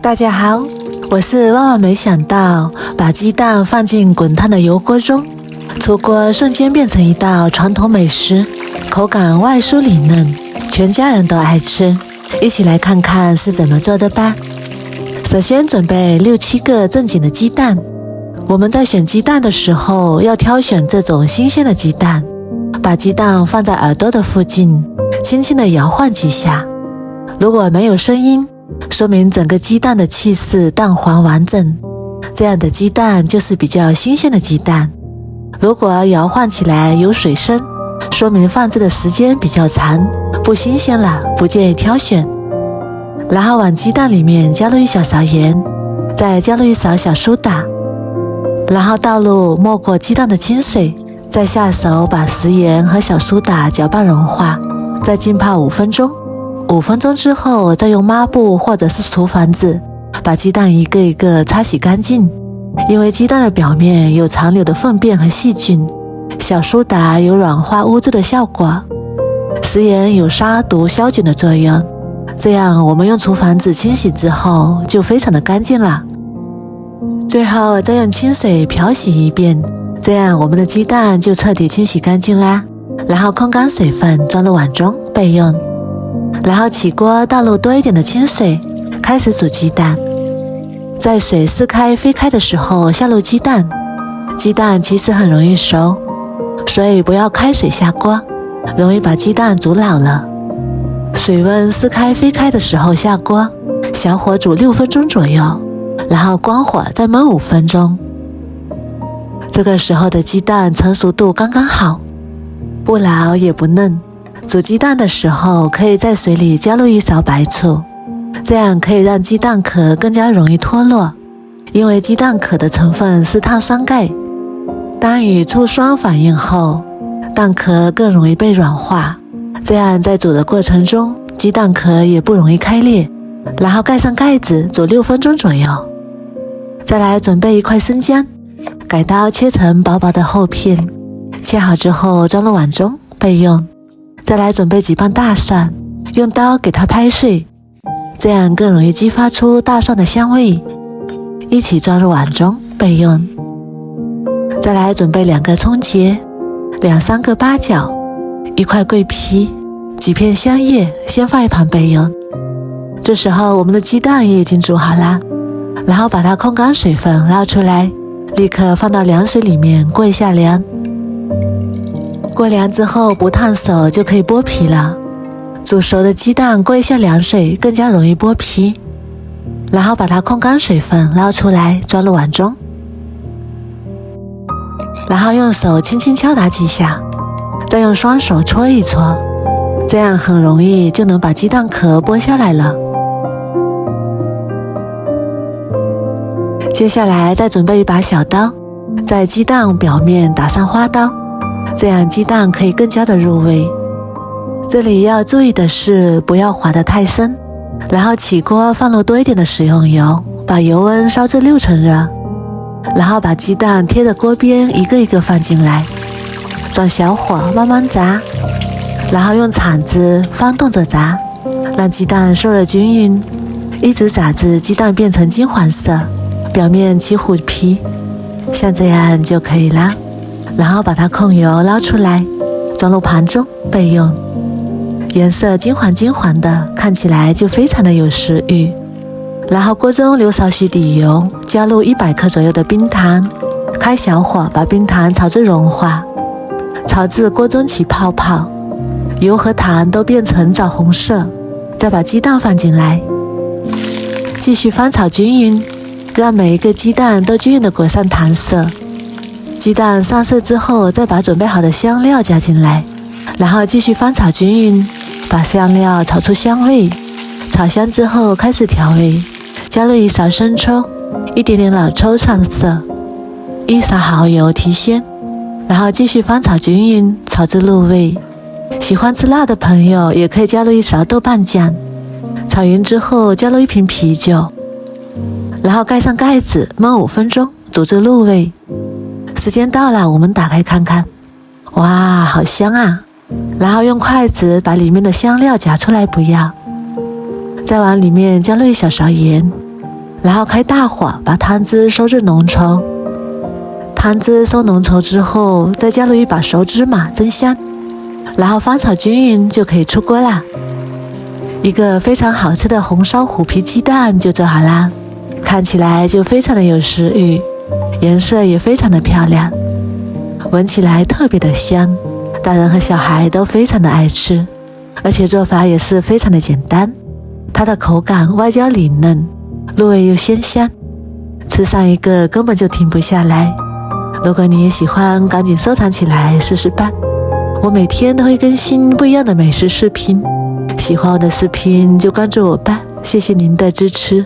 大家好，我是万万没想到把鸡蛋放进滚烫的油锅中，出锅瞬间变成一道传统美食，口感外酥里嫩，全家人都爱吃。一起来看看是怎么做的吧。首先准备6、7个正经的鸡蛋。我们在选鸡蛋的时候要挑选这种新鲜的鸡蛋，把鸡蛋放在耳朵的附近，轻轻地摇晃几下。如果没有声音，说明整个鸡蛋的气势蛋黄完整，这样的鸡蛋就是比较新鲜的鸡蛋。如果摇晃起来有水声，说明放置的时间比较长，不新鲜了，不建议挑选。然后往鸡蛋里面加入1小勺盐，再加入1勺小苏打，然后倒入没过鸡蛋的清水，再下手把食盐和小苏打搅拌融化，再浸泡5分钟。5分钟之后，再用抹布或者是厨房纸把鸡蛋一个一个擦洗干净，因为鸡蛋的表面有残留的粪便和细菌，小苏打有软化污渍的效果，食盐有杀毒消菌的作用，这样我们用厨房纸清洗之后就非常的干净了。最后再用清水漂洗一遍，这样我们的鸡蛋就彻底清洗干净啦。然后控干水分，装入碗中备用。然后起锅倒入多一点的清水，开始煮鸡蛋。在水似开非开的时候下入鸡蛋。鸡蛋其实很容易熟，所以不要开水下锅，容易把鸡蛋煮老了。水温似开非开的时候下锅，小火煮6分钟左右，然后关火再焖5分钟。这个时候的鸡蛋成熟度刚刚好，不老也不嫩。煮鸡蛋的时候可以在水里加入1勺白醋，这样可以让鸡蛋壳更加容易脱落，因为鸡蛋壳的成分是碳酸钙，当与醋酸反应后，蛋壳更容易被软化，这样在煮的过程中鸡蛋壳也不容易开裂。然后盖上盖子煮6分钟左右。再来准备1块生姜，改刀切成薄薄的厚片，切好之后装入碗中备用。再来准备几瓣大蒜，用刀给它拍碎，这样更容易激发出大蒜的香味，一起装入碗中备用。再来准备2个葱节，2、3个八角，1块桂皮，几片香叶，先放一旁备用。这时候我们的鸡蛋也已经煮好了，然后把它控干水分捞出来，立刻放到凉水里面过一下凉。过凉之后不烫手就可以剥皮了。煮熟的鸡蛋过一下凉水更加容易剥皮，然后把它控干水分捞出来装入碗中，然后用手轻轻敲打几下，再用双手搓一搓，这样很容易就能把鸡蛋壳剥下来了。接下来再准备一把小刀，在鸡蛋表面打上花刀，这样鸡蛋可以更加的入味。这里要注意的是不要划得太深，然后起锅放入多一点的食用油，把油温烧至6成热，然后把鸡蛋贴着锅边一个一个放进来，转小火慢慢炸，然后用铲子翻动着炸，让鸡蛋受热均匀，一直炸至鸡蛋变成金黄色，表面起虎皮，像这样就可以啦。然后把它控油捞出来，装入盘中备用。颜色金黄金黄的，看起来就非常的有食欲。然后锅中留少许底油，加入100克左右的冰糖，开小火把冰糖炒至融化，炒至锅中起泡泡，油和糖都变成枣红色，再把鸡蛋放进来，继续翻炒均匀，让每一个鸡蛋都均匀的裹上糖色。鸡蛋上色之后，再把准备好的香料加进来，然后继续翻炒均匀，把香料炒出香味。炒香之后开始调味，加入1勺生抽，一点点老抽上色，1勺蚝油提鲜，然后继续翻炒均匀，炒至入味。喜欢吃辣的朋友也可以加入1勺豆瓣酱。炒匀之后加入1瓶啤酒，然后盖上盖子焖5分钟，煮至入味。时间到了，我们打开看看，哇，好香啊！然后用筷子把里面的香料夹出来不要，再往里面加入1小勺盐，然后开大火把汤汁收至浓稠。汤汁收浓稠之后，再加入一把熟芝麻增香，然后翻炒均匀就可以出锅啦。一个非常好吃的红烧虎皮鸡蛋就做好啦，看起来就非常的有食欲，颜色也非常的漂亮，闻起来特别的香，大人和小孩都非常的爱吃，而且做法也是非常的简单。它的口感外焦里嫩，入味又鲜香，吃上一个根本就停不下来。如果你也喜欢，赶紧收藏起来试试吧。我每天都会更新不一样的美食视频，喜欢我的视频就关注我吧，谢谢您的支持。